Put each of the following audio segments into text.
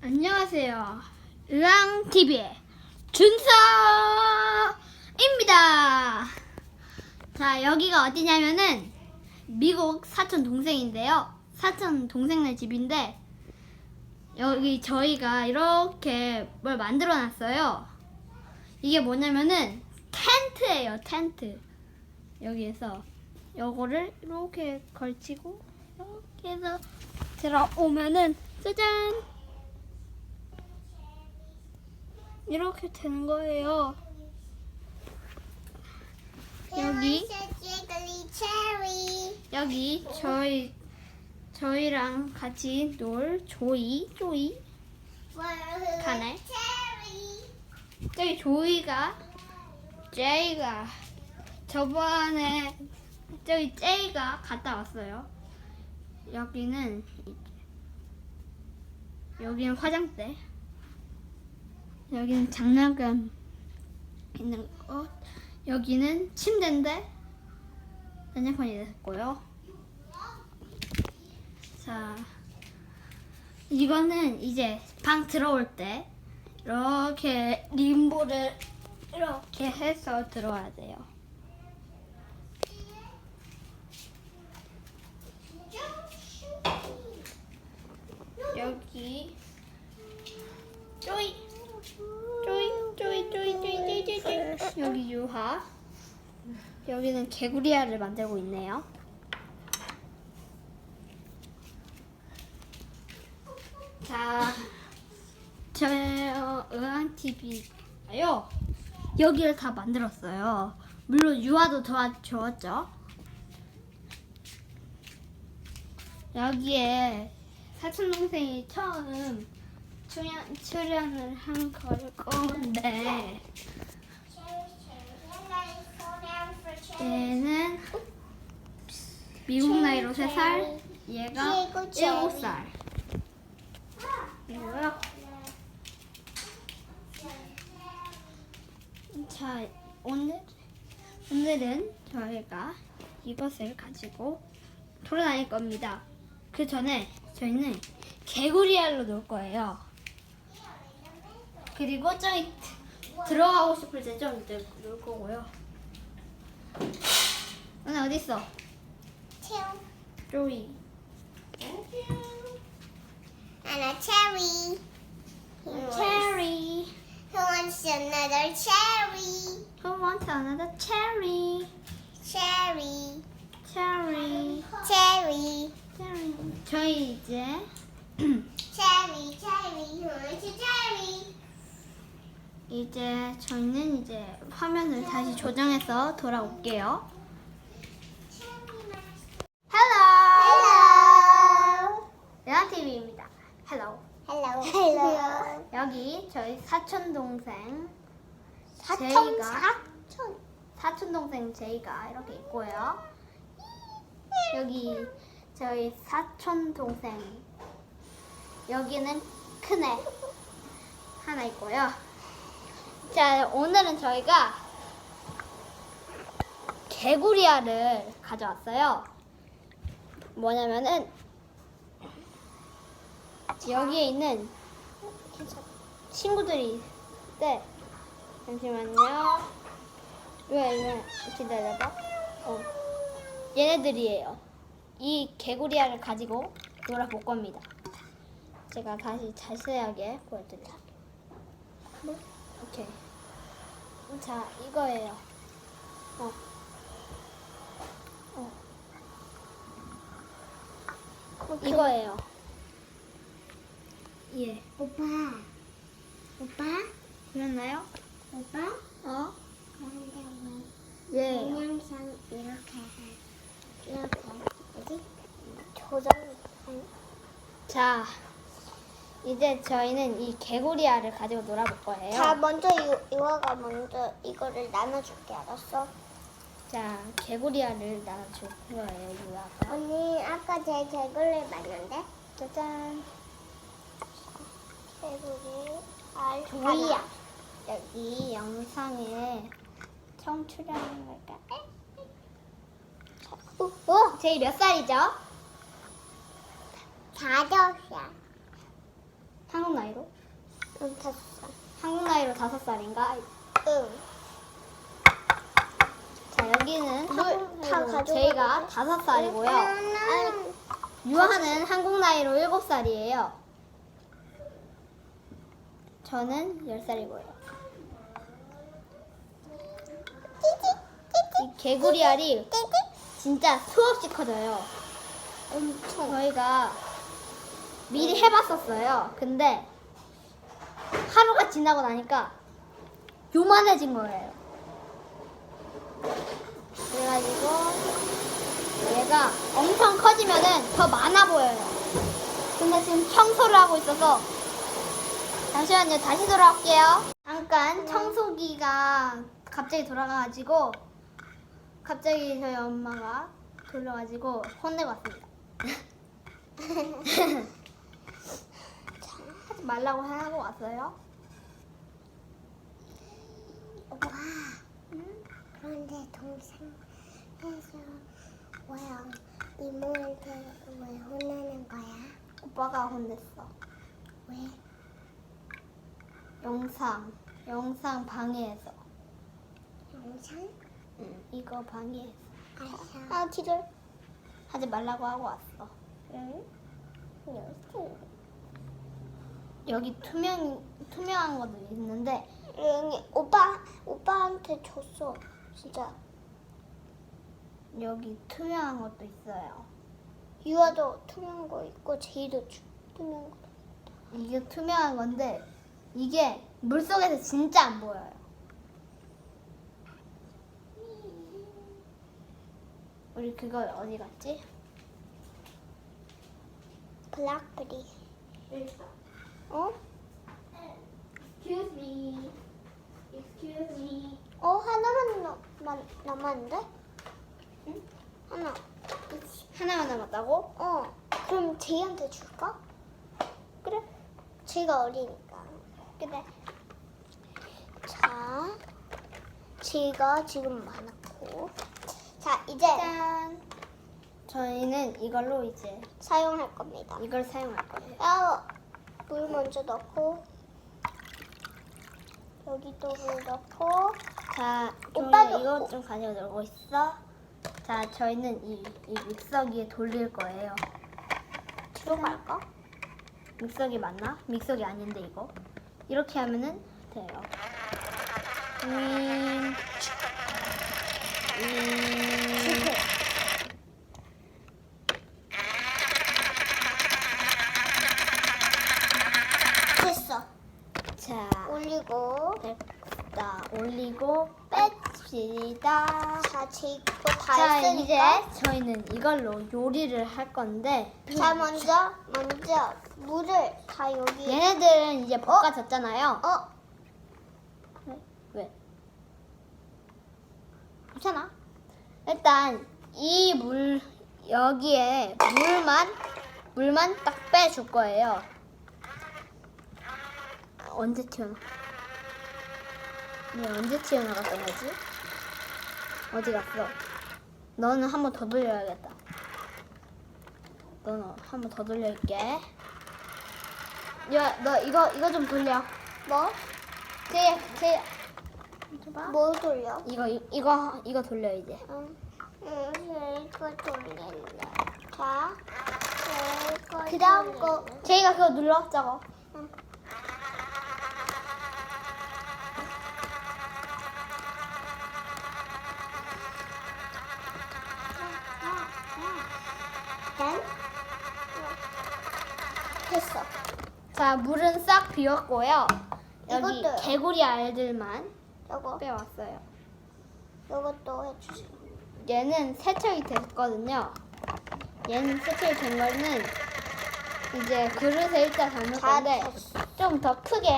안녕하세요. 의왕TV의 준서입니다. 자, 여기가 어디냐면은 미국 사촌 동생인데요. 사촌 동생네 집인데 여기 저희가 이렇게 뭘 만들어 놨어요. 이게 뭐냐면은 텐트예요, 텐트. 여기에서 요거를 이렇게 걸치고 이렇게 해서 들어오면은 짜잔! 이렇게 되는 거예요. 여기 저희랑 같이 놀 조이 가네. 저기 제이가 저번에 저기 제이가 갔다 왔어요. 여기는 화장대. 여기는 장난감 있는 거. 여기는 침대인데 난장판이 됐고요. 자, 이거는 이제 방 들어올 때 이렇게 림보를 이렇게 해서 들어와야 돼요. 여기 쪼이 여기 유하. 여기는 개구리알을 만들고 있네요. 자, 저 의왕TV가요 여기를 다 만들었어요. 물론 유아도 도와줬죠. 여기에 사촌동생이 처음 출연을 한 건데 얘는 미국 나이로 3살, 얘가 7살. 이거요. 자, 오늘은 저희가 이것을 가지고 돌아다닐 겁니다. 그 전에 저희는 개구리알로 놀 거예요. 그리고 저기 들어가고 싶을 때 좀 놀 거고요. 너네 어디 있어? 조이. And a cherry. Cherry. Who wants another cherry? Who wants another cherry? Cherry. Cherry. Cherry. Cherry. 저희 이제 Cherry. Who wants a cherry? 이제 저희는 이제 화면을 다시 조정해서 돌아올게요. Hello. 의왕TV입니다. Hello. Hello. 여기 저희 사촌 동생 사촌. 사촌 동생 제이가 이렇게 있고요. 여기 저희 사촌 동생 여기는 큰애 하나 있고요. 자, 오늘은 저희가 개구리알을 가져왔어요. 뭐냐면은 여기에 있는 친구들이 있대. 잠시만요. 왜 기다려봐. 얘네들이에요. 이 개구리알을 가지고 놀아볼 겁니다. 제가 다시 자세하게 보여드릴게요. 오케이. 자, 이거예요. 이거예요. 예. 오빠. 보였나요? 오빠? 그런데 예. 동영상 이렇게 뭐지? 조정. 자, 이제 저희는 이 개구리알을 가지고 놀아볼 거예요. 자, 먼저 유아가 먼저 이거를 나눠줄게, 알았어? 자, 개구리알을 나눠줄 거예요, 유아가. 언니, 아까 제 개구리 맞는데? 짜잔. 개구리 알 조이야. 여기 영상에 처음 출연하는 걸까? 제이 몇 살이죠? 4살. 한국 나이로? 응, 5살. 한국 나이로 5살인가? 응. 자, 여기는 다 한국 나이로 가져가도 제이가 돼? 5살이고요. 아니, 유아는 한국 나이로 7살이에요. 저는 10살이고요. 이 개구리 알이 진짜 수없이 커져요. 엄청. 저희가 미리 해봤었어요. 근데 하루가 지나고 나니까 요만해진 거예요. 그래가지고 얘가 엄청 커지면은 더 많아 보여요. 근데 지금 청소를 하고 있어서 잠시만요. 다시 돌아올게요. 잠깐 청소기가 갑자기 돌아가가지고 갑자기 저희 엄마가 돌려가지고 혼내고 왔습니다. 하지 말라고 하고 왔어요. 와. 그런데 동생에서 왜 이모한테 왜 혼나는 거야? 오빠가 혼냈어. 왜? 영상 방해해서. 영상? 응, 이거 방해해서. 알았어. 아, 기절. 하지 말라고 하고 왔어. 응? 여기 투명한 것도 있는데 응, 오빠한테 줬어. 진짜. 여기 투명한 것도 있어요. 유아도 투명한 거 있고 제이도 투명한 거. 이게 투명한 건데 이게 물속에서 진짜 안 보여요. 우리 그거 어디 갔지? 블랙베리. 여기 있어. 어? Excuse me. Excuse me. 하나만 남았는데? 응? 하나. 하나만 남았다고? 그럼 제이한테 줄까? 그래. 제이가 어리니까. 그래. 자, 제이가 지금 많았고. 자, 이제 짠. 저희는 이걸로 이제 사용할 겁니다. 이걸 사용할 거예요. 물 먼저 넣고, 여기도 물 넣고. 자, 오빠도- 이거 좀 가지고 놀고 있어. 자, 저희는 이 믹서기에 돌릴 거예요. 뒤로 갈까? 믹서기 맞나? 믹서기 아닌데 이거. 이렇게 하면은 돼요. 실패. 됐어. 자, 올리고. 됐다. 올리고 뺍시다. 자, 제이 거 다 자, 이제 했으니까. 저희는 이걸로 요리를 할 건데 자, 먼저 물을 다 여기. 얘네들은 이제 볶아졌잖아요. 왜? 괜찮아. 일단 이 물 여기에 물만 딱 빼줄 거예요. 언제 튀어나? 네, 언제 튀어나갔던 거지? 어디 갔어? 너는 한 번 더 돌려야겠다. 너는 한 번 더 돌릴게. 야, 너 이거 좀 돌려. 뭐? 제 줘봐. 뭐 돌려? 이거 돌려 이제. 이거 돌릴래. 자, 이거. 그 다음 거 제이가 그거 눌러 저거. 됐어. 자, 물은 싹 비웠고요. 여기 이것도요. 개구리 알들만 저거. 빼왔어요. 이것도 해주세요. 얘는 세척이 됐거든요. 얘는 세척이 된 거는 이제 그릇에 일단 담을 다 건데 됐어. 좀 더 크게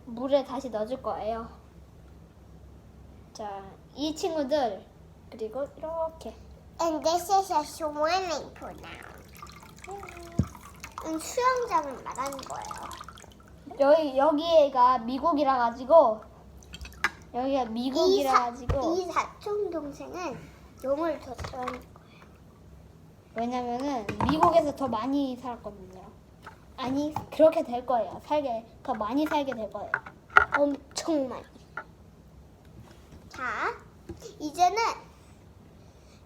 물에 다시 넣어줄 거예요. 자, 이 친구들 그리고 이렇게 And this is a swimming pool now. 수영장을 말하는 거예요. 여기가 미국이라 가지고 여기가 미국이라 가지고 이 사촌 동생은 영어를 더 잘하는 거예요. 왜냐면은 미국에서 더 많이 살았거든요. 아니 그렇게 될 거예요. 더 많이 살게 될 거예요. 엄청 많이. 자, 이제는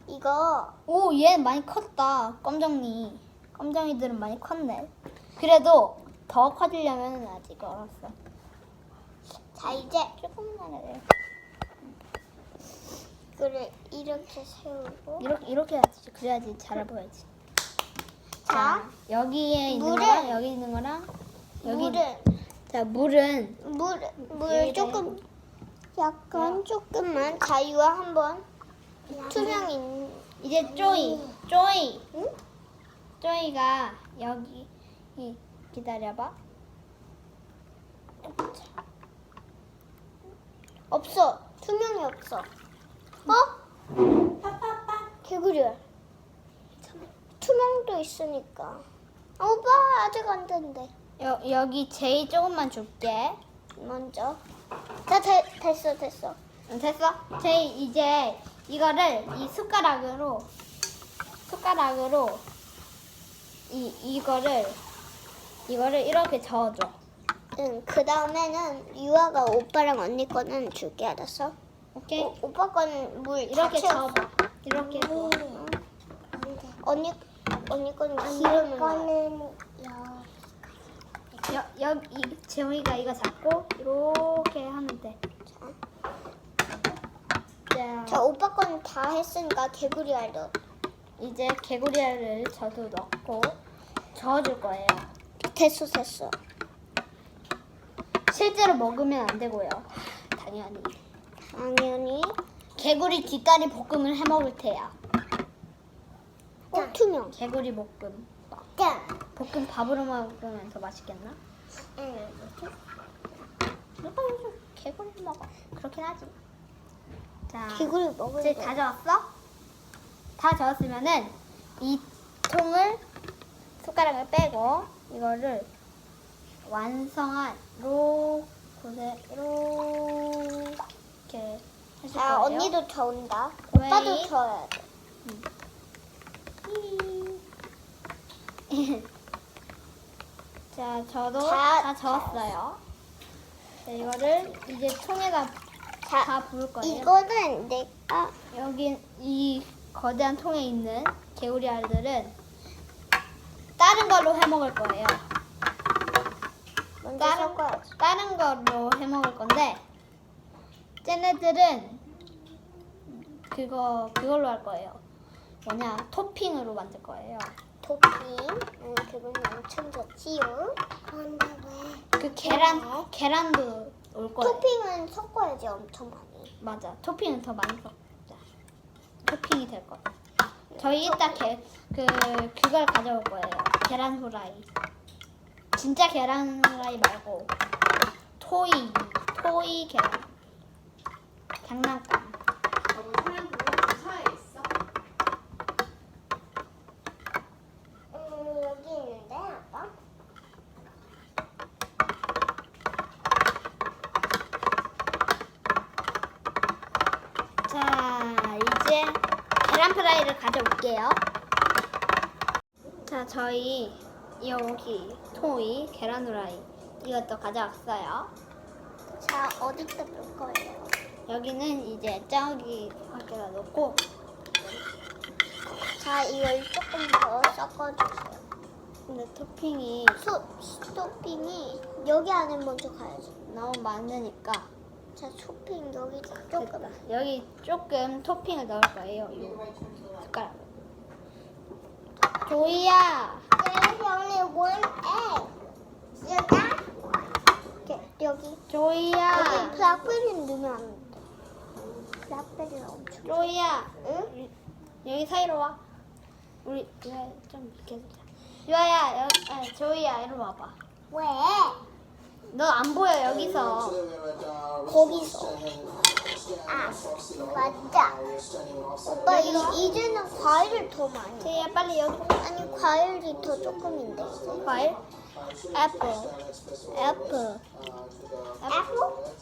이거 오, 얘 많이 컸다. 껌정이들은 많이 컸네. 그래도 더 커지려면 아직 어렸어. 자 이제 조금만 해요. 이거를 이렇게 세우고 이렇게 해야지. 그래야지 잘 보여야지. 자, 여기에 있는 물은- 거랑 여기 있는 거랑 여기. 자, 물은 물 조금 약간 조금만 자유와 한번 투명인 이제 쪼이. 응? 쪼이가 여기 기다려봐. 없어. 투명이 없어. 개구리야. 투명도 있으니까. 오빠 아직 안 된대. 여기 제이 조금만 줄게. 먼저. 자 됐어. 됐어? 제이 이제 이거를 이 숟가락으로 이거를 이렇게 저어줘. 응. 그 다음에는 유아가 오빠랑 언니 거는 줄게. 알았어? 오케이? 오빠 거는 물 이렇게 다 채웠어. 저어봐. 이렇게 해서. 언니 거는 기름을 넣어. 여기 재웅이가 이거 잡고 이렇게 하면 돼. 자 오빠 거는 다 했으니까 개구리 알 넣어. 이제 개구리알을 저도 넣고 저어줄 거예요. 됐어. 실제로 먹으면 안 되고요. 당연히. 개구리 뒷다리 볶음을 해 먹을 테야. 투명. 개구리 볶음. 자. 볶음 밥으로 먹으면 더 맛있겠나? 누가 요즘 개구리 먹어? 그렇긴 하지. 자, 개구리 먹을 이제 거. 다 저었어? 다 저었으면은 이 통을 숟가락을 빼고 이거를 완성한 이렇게 하실 자 거예요. 언니도 저온다. 왜? 오빠도 저어야 돼. 자, 저도 자, 다 저었어요. 자, 이거를 이제 통에다 자 다 부을 거예요. 이거는 내가 여기 이 거대한 통에 있는 개구리 알들은 다른 걸로 해 먹을 거예요. 먼저 섞어야지. 다른 걸로 해 먹을 건데 쟤네들은 그걸로 할 거예요. 뭐냐, 토핑으로 만들 거예요. 토핑. 그건 엄청 좋지요. 그런데 왜? 그 계란도 올 거예요. 토핑은 섞어야지 엄청 많이. 맞아. 토핑은 더 많이 섞자. 토핑이 될 거야. 저희 이따 그걸 가져올 거예요. 계란 후라이. 진짜 계란 후라이 말고 토이 계란. 장난감. 여기 있는데 아빠. 자, 이제 계란 프라이를 가져올게요. 자, 저희 여기 토이 계란 후라이 이것도 가져왔어요. 자 어디다 놓을 거예요? 여기는 이제 저기 밖에다 놓고 자 이걸 조금 더 섞어주세요. 근데 토핑이 토핑이 여기 안에 먼저 가야지. 너무 많으니까 자 토핑 여기 조금. 됐다. 여기 조금 토핑을 넣을 거예요. 이 숟가락. 조이야. There's only one egg. See that? 여기 조이야. 블랙베리 넣으면 안 돼. 블랙베리가 엄청. 조이야. 응? 여기 사이로 와. 우리 좀 비켜주자. 유아야, 조이야, 이리 와봐. 왜? 너 안 보여 여기서. 거기서. 아 맞다. 오빠 이제는 과일을 더 많이. 조이야, 빨리 여기. 아니 과일이 더 조금인데. 과일? 애플. 애플?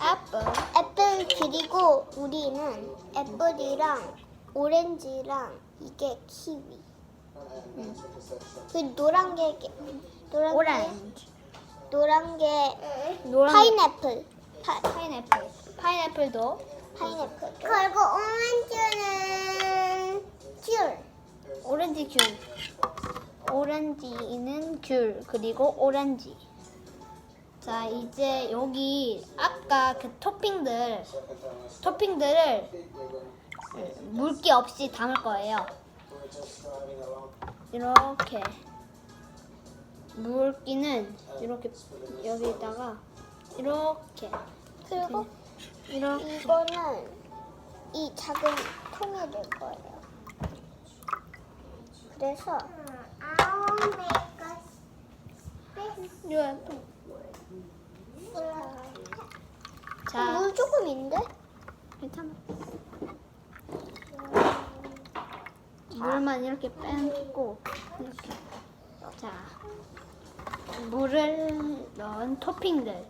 애플. 그리고 우리는 애플이랑 오렌지랑 이게 키위. 그 노란 게 오렌지. 노란 게 노란 파인애플. 파인애플. 파인애플도 파인애플. 그리고 오렌지는 귤. 오렌지 귤. 오렌지는 귤. 그리고 오렌지. 자, 이제 여기 아까 그 토핑들을 물기 없이 담을 거예요. 이렇게 물기는 이렇게 여기다가 이렇게 그리고 이렇게 이거는 이 작은 통에 넣을 거예요. 그래서 자, 물 조금인데? 괜찮아. 물만 이렇게 빼고 이렇게. 자, 물을 넣은 토핑들.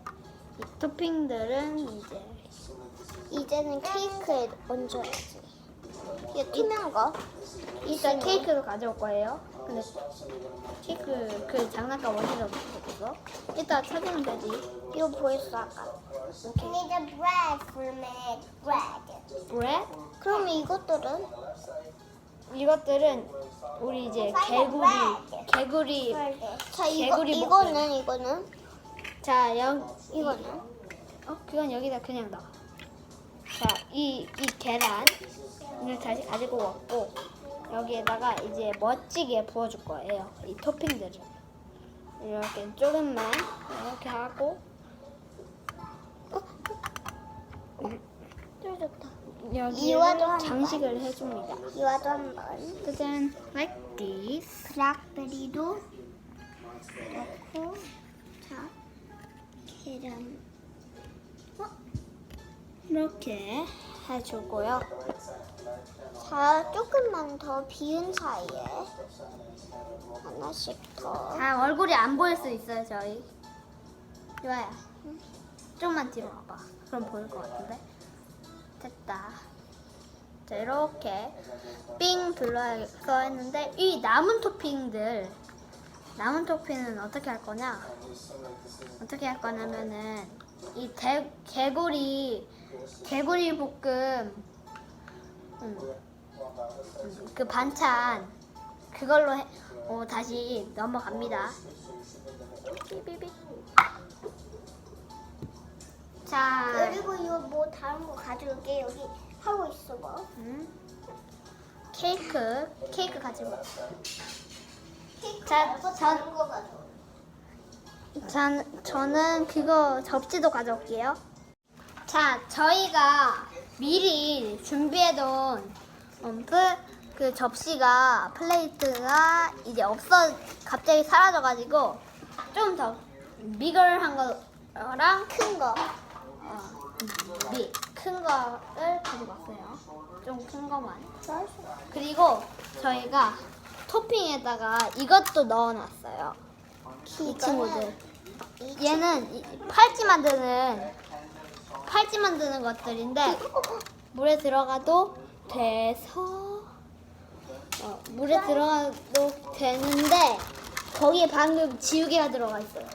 이 토핑들은 이제는 케이크에 얹어야지. 이거 투명한 거. 일단 케이크도 가져올 거예요. 근데 케이크 그 장난감 어디서 줬어? 이따 찾으면 되지. 이거 보였어 아까. 오케이. Need a bread for me. Bread. 브레드? 그럼 이것들은? 이것들은 우리 이제 개구리. 자 개구리 이거는 자, 이거는 그건 여기다 그냥 넣어. 자, 이 계란을 다시 가지고 왔고 여기에다가 이제 멋지게 부어줄 거예요. 이 토핑들을 이렇게 조금만 이렇게 하고 뜯었다. 여기에 이와도 한 장식을 해줍니다. 이와도 한번. 짜잔, like this. 블랙베리도 넣고 자 계란. 이렇게 해주고요. 자 조금만 더 비운 사이에 하나씩 더. 아, 얼굴이 안 보일 수 있어요, 저희. 이와야, 좀만 뒤로 와봐. 그럼 보일 것 같은데. 됐다. 자, 이렇게 삥 둘러서 했는데 이 남은 토핑은 어떻게 할 거냐? 어떻게 할 거냐면은 이 개구리 볶음 그 반찬 그걸로 다시 넘어갑니다. 삐삐삐. 자, 그리고 이거 뭐 다른 거 가져올게. 여기 하고 있어 봐. 케이크 가지고 왔어요. 자, 자, 다른 거 가져올게. 저는 그거 접시도 가져올게요. 자, 저희가 미리 준비해둔 그 접시가 플레이트가 이제 갑자기 사라져가지고 좀 더 미글한 거랑 큰 거. 큰 거를 가지고 왔어요. 좀 큰 거만. 그리고 저희가 토핑에다가 이것도 넣어놨어요. 이 친구들. 얘는 팔찌 만드는 것들인데 물에 들어가도 물에 들어가도 되는데 거기에 방금 지우개가 들어가 있어요.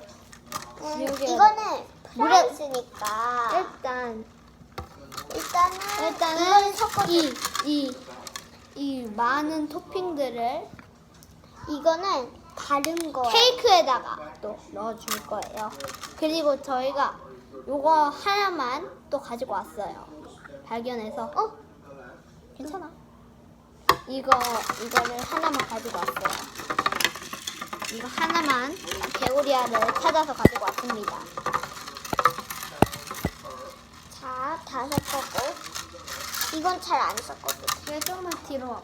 지우개가 이거는 물에- 프라이스니까 일단은 이거는 섞어줘. 이 많은 토핑들을 이거는 다른 거. 케이크에다가 또 넣어줄 거예요. 그리고 저희가 요거 하나만 또 가지고 왔어요. 발견해서. 괜찮아. 이거를 하나만 가지고 왔어요. 이거 하나만 개구리알을 찾아서 가지고 왔습니다. 자, 다 섞었고. 이건 잘 안 섞어도 돼. 그래, 조금만 뒤로 와봐.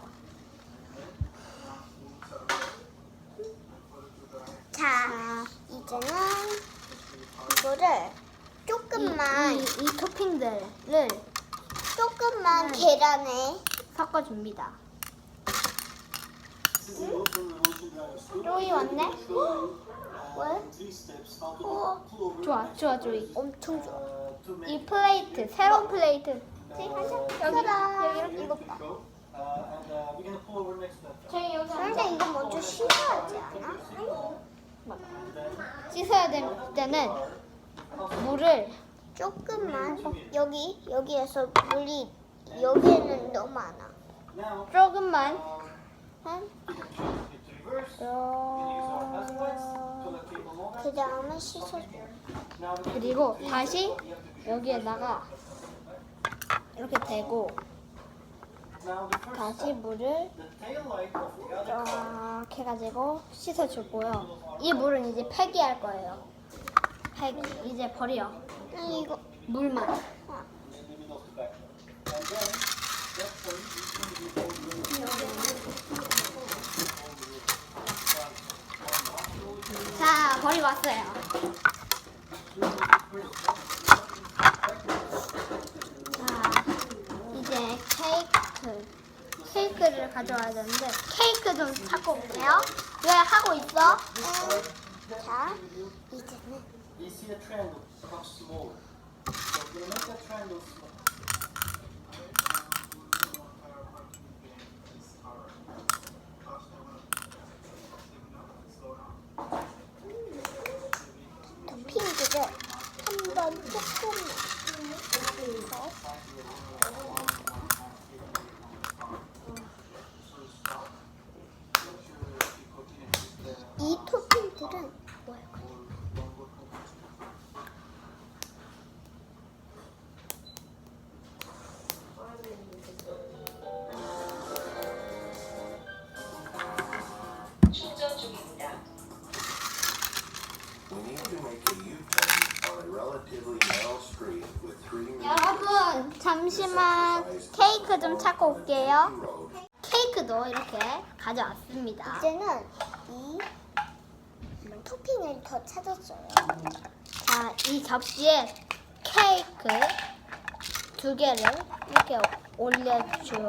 자, 이제는 이거를 조금만 이 토핑들을 조금만 계란에 섞어줍니다. 쪼이 왔네? 왜? 좋아, 조이. 엄청 좋아. 이 플레이트, 새로운 플레이트. 여기 이거 봐. 저희 여기 그런데 이거 먼저 씻어야지 않아? 씻어야 될 때는 물을 조금만 여기에서 물이 여기에는 너무 많아. 조금만 그 다음에 씻어줘. 그리고 다시 여기에다가 이렇게 대고 다시 물을 이렇게 해가지고 씻어주고요. 이 물은 이제 폐기할 거예요. 폐기 이제 버려. 이거 물만. 자, 버리고 왔어요. 자, 이제 케이크를 가져와야 되는데 케이크 좀 찾고 올게요. 왜 하고 있어? 자, 이제는 You see a triangle across small. So we're gonna make that triangle small. 토핑들을 한번 조금만 해서 이 토핑들은 뭐예요? We need to make a U-turn on a relatively narrow street with 3 여러분, 잠시만 케이크 좀 찾고 올게요. road. 케이크도 이렇게 가져왔습니다. 이제는 이 토핑을 더 찾았어요. 자, 이 접시에 케이크 2개를 이렇게 올려줘요.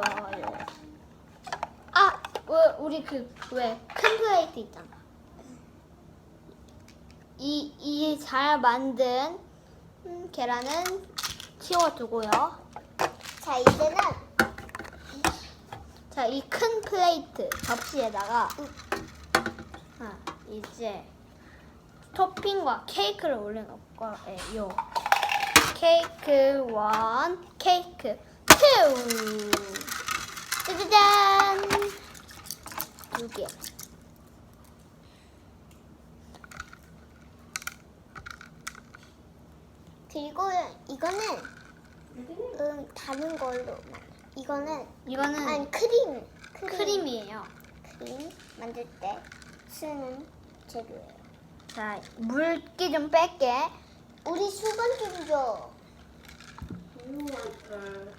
아, 우리 왜 큰 플레이트 있잖아. 이 잘 만든 계란은 치워두고요. 자, 이제는 자, 이 큰 플레이트 접시에다가 이제 토핑과 케이크를 올려놓을 거예요. 케이크 1, 케이크 2. 짜자잔! 2개. 그리고 이거는 다른 걸로 이거는 이거는 아니 크림이에요. 크림 만들 때 쓰는 재료예요. 자, 물기 좀 뺄게. 우리 수건 좀 줘. You want a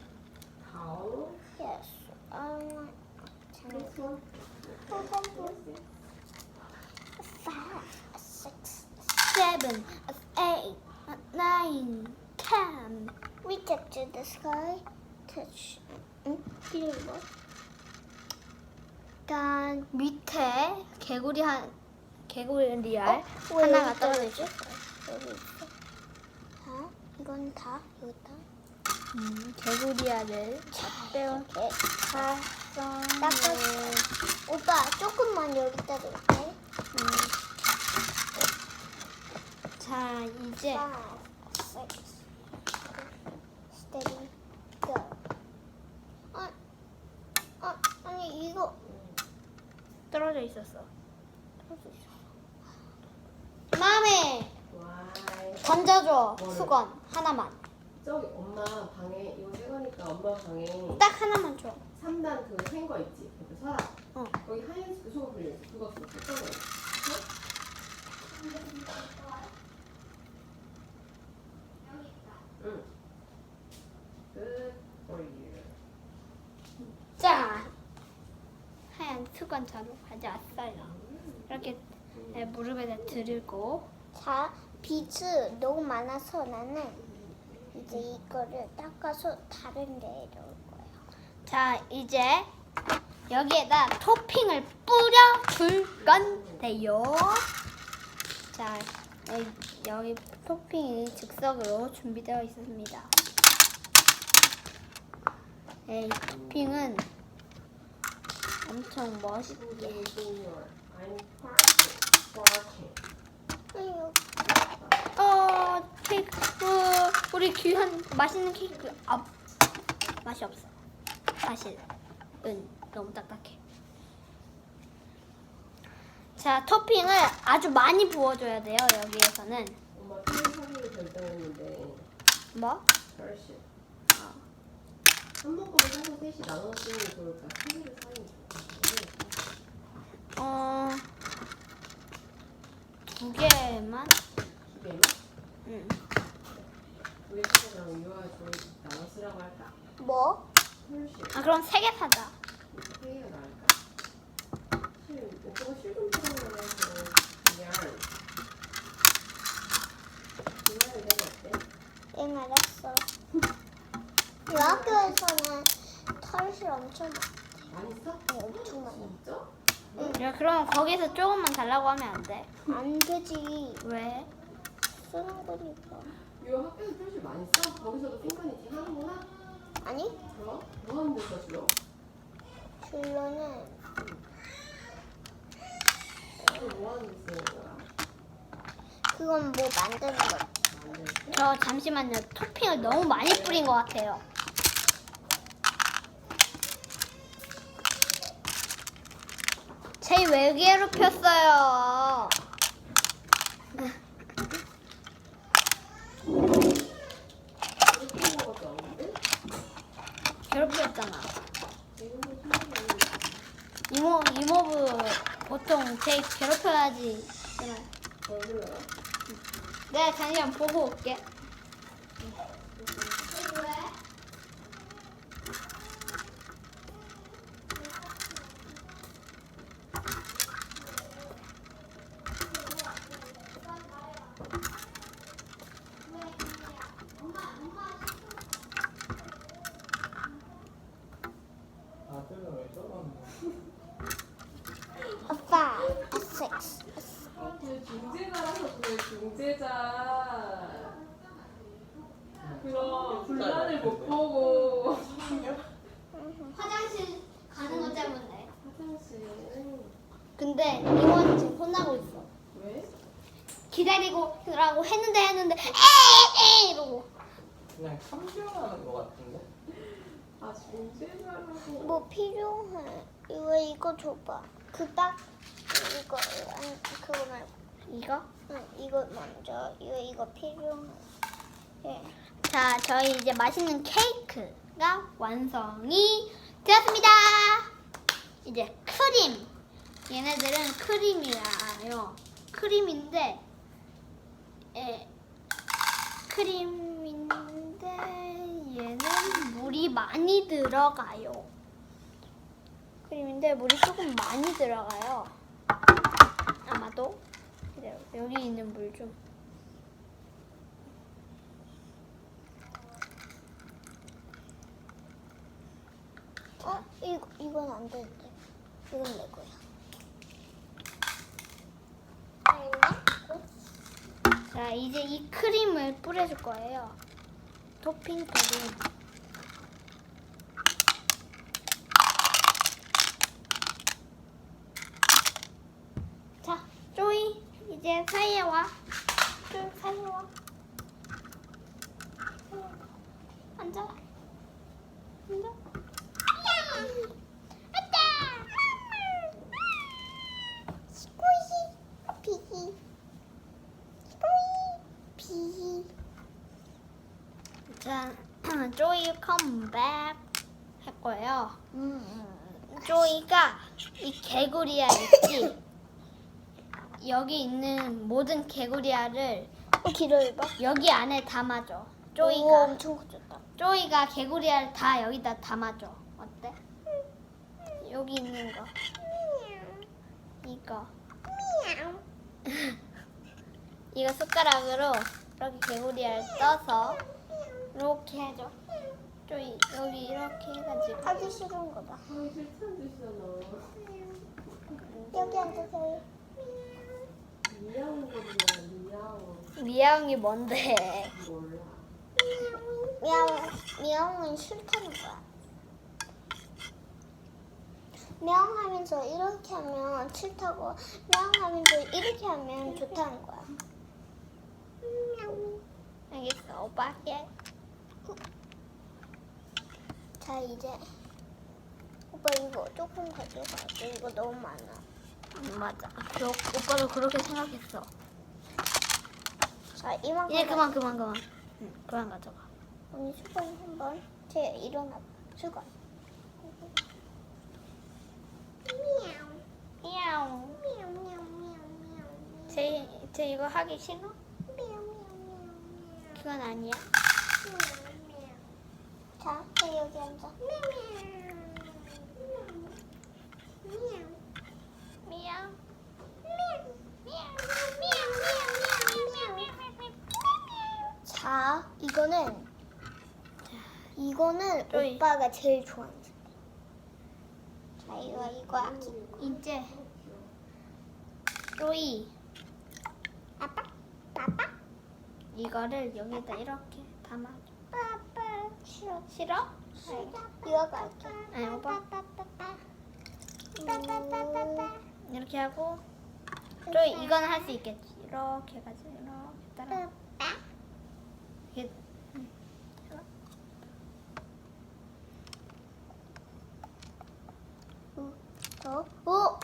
towel? Yes. This one? 5, 6. 7, 8, 9, 10. Reach up to the sky. Touch. 그리고 뭐? 일단 밑에 개구리 알 왜 하나가 여기 떨어져. 여기 있어. 자, 이건 다 여기 다. 개구리 알을 빼어 이렇게 닦아. 오빠 조금만 여기다 놓을게. 자, 이제 5, 6. Steady. Go. 아니 이거 떨어져 있었어. 떨어져 있어. 마음에 Why? 던져줘. 뭐를? 수건 하나만. 저기 엄마 방에 이거 새 거니까 엄마 방에 딱 하나만 줘. 3단 그 생거 있지? 그 서랍. 어. 거기 하얀색 그 소금 불려 있어. 그거 좀 섞어 놓어. 응. Good for you. 자, 하얀 수건 자루 가져왔어요. 이렇게 무릎에다 들고. 자, 비즈 너무 많아서 나는 이제 이거를 닦아서 다른 데에 넣을 거예요. 자, 이제 여기에다 토핑을 뿌려줄 건데요. 자, 여기 토핑이 즉석으로 준비되어 있습니다. 이 토핑은 엄청 멋있게. I'm parking. 아유, 케이크. 우리 귀한 맛있는 케이크. 맛이 없어. 사실은 너무 딱딱해. 자, 토핑을 아주 많이 부어줘야 돼요. 여기에서는 엄마 핑 사기로 결정했는데 뭐? 결실. 한 묶음을 사서 셋이 나눠 쓰는 게 좋을까? 세 개를 사는 게 좋을까? 2개만? 두 개만? 응. 우리 친구랑 유아 조이 나눠 쓰라고 할까? 뭐? 결실. 그럼 3개 사자. 세 개가 나을까? 오빠가 실금 필요하면 해서 그냥 내가 어때? 응, 알았어. 이 학교에서는 털실 엄청 많이 써? 엄청 많아. 진짜? 야, 그럼 거기서 조금만 달라고 하면 안 돼? 안 되지. 왜? 쓰는 거니까. 유아 학교에서 표시 많이 써? 거기서도 핑크니팅 하는구나? 아니, 그럼? 뭐 하는 데서 주로? 줄로는 뭐 하는 데 쓰는 거야? 그건 뭐 만드는 거. 만들 때? 저 잠시만요. 토핑을 너무 많이 뿌린 것 같아요. 쟤 왜 괴롭혔어요? 이렇게 하는 것도 없는데? 괴롭혔잖아. 이런 거 신기해. 이모부 보통 쟤 괴롭혀야지. 얼굴로 내가 잠시만 보고 올게. 아들은 왜 저러는 아빠, A6. 그 중재자라서 그래 중재자. 그럼 분란을 못 보고 화장실 가는 것 때문에. 화장실. 근데 이모는 지금 혼나고 있어. 왜? 기다리고 라고 했는데 에에에 이러고. 그냥 참견하는 거 같은데? 아 중재자라고. 뭐 필요해? 이거 줘봐. 이거 아니 그거 말고. 이거? 응, 이거 먼저. 이거 필요해. 예. 자, 저희 이제 맛있는 케이크가 완성이 되었습니다. 이제 크림. 얘네들은 크림이에요. 크림인데, 크림인데 얘는 물이 많이 들어가요. 크림인데 물이 조금 많이 들어가요. 아마도. 여기 있는 물 좀. 이건 안 되는데. 이건 내 거야. 자, 이제 이 크림을 뿌려줄 거예요. 토핑 크림. 자, 쪼이, 이제 사이에 와. 쪼이, 사이에 와. 앉아. 앉아. 스quishy, piggy, squishy, piggy. 자, 쪼이 컴백 할 거예요. 쪼이가 이 개구리알 있지? 여기 있는 모든 개구리알을 기다려봐. 여기 안에 담아줘. 오, 쪼이가. 엄청 커졌다. 쪼이가 개구리알 다 여기다 담아줘. 어때? 여기 있는 거. 이거. 이거 숟가락으로 이렇게 개구리알 떠서 이렇게 해줘. 쪼이 여기 이렇게 해가지고. 하기 싫은 거 봐. 하기 싫다는 뜻이잖아. 여기 앉으세요. 미야옹 거리야 미야옹. 미야옹이 뭔데? 몰라. 미야옹은 싫다는 거야. 명하면서 이렇게 하면 싫다고, 명하면서 이렇게 하면 좋다는 거야. 알겠어. 오빠 할게. 자, 이제 오빠 이거 조금 가져가줘. 이거 너무 많아. 맞아. 오빠도 그렇게 생각했어. 자, 이만큼. 이제 그만. 응, 그만 가져가. 언니 수건 한번. 쟤 일어나. 수건. 미야옹. 쟤 이거 하기 싫어? 그건 아니야. 자, 쟤 여기 앉아. 미야옹. 자, 이거는 쪼이. 오빠가 제일 좋아하는 색. 자, 이거 아기. 이제 쪼이 아빠. 이거를 여기다 이렇게 담아. 빠빠. 싫어. 싫어? 이거 갈게. 아니 오빠 이렇게 하고 쪼이 이건 할 수 있겠지. 이렇게 해가지고 이렇게 따라. 이게 오!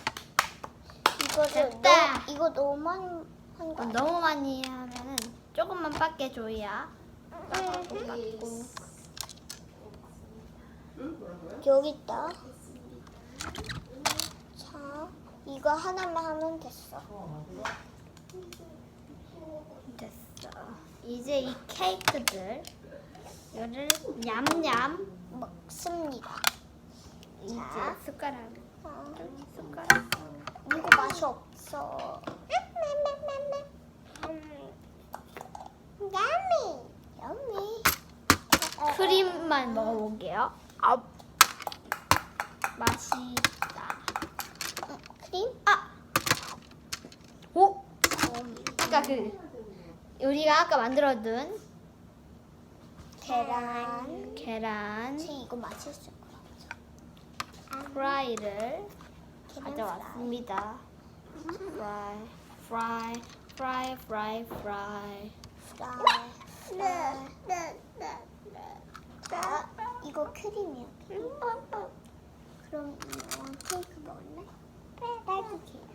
이거를 됐다. 이거 너무 많이 한 거. 너무 많이 하면은 조금만 빡게 조이야. 응? 뭐라고요? 여기 있다. 자, 이거 하나만 하면 됐어. 됐어. 이제 이 케이크들 이거를 냠냠 먹습니다. 이제 자. 숟가락 어, 숟가락 이거 맛이 없어. 야미. 크림만 먹어볼게요. 아, 맛있다. 크림? 아, 오, 아까 우리가 아까 만들어둔 계란. 계란 쟤 이거 맛있을 거야. 프라이를 계란 가져왔습니다. 프라이. 프라이. 자, 이거 크림이야. 그럼 케이크 먹을래? 딸기 케이크.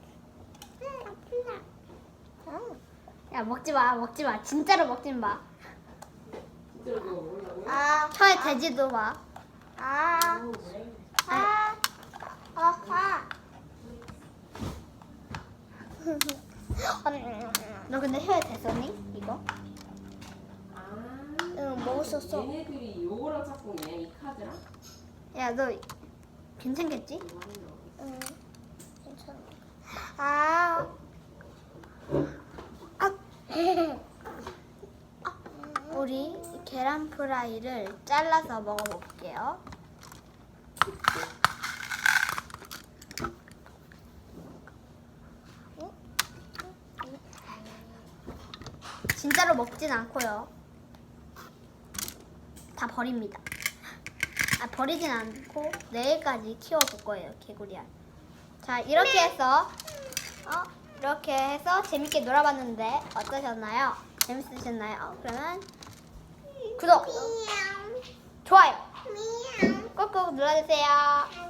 야 먹지 마. 진짜로 먹지 마. 진짜로 그거 먹으려고요? 아, 혀에 대지도 마. 아, 너 근데 혀에 대었니 이거? 응, 먹었었어. 얘네들이 요거랑 짝꿍이네, 이 카드랑? 야 너 괜찮겠지? 이거 하는 거. 응, 괜찮아. 아, 우리 계란 프라이를 잘라서 먹어볼게요. 진짜로 먹진 않고요. 다 버립니다. 아, 버리진 않고 내일까지 키워볼 거예요, 개구리알. 자, 이렇게 해서 이렇게 해서 재밌게 놀아봤는데 어떠셨나요? 재밌으셨나요? 그러면 구독, 좋아요 꾹꾹 눌러주세요.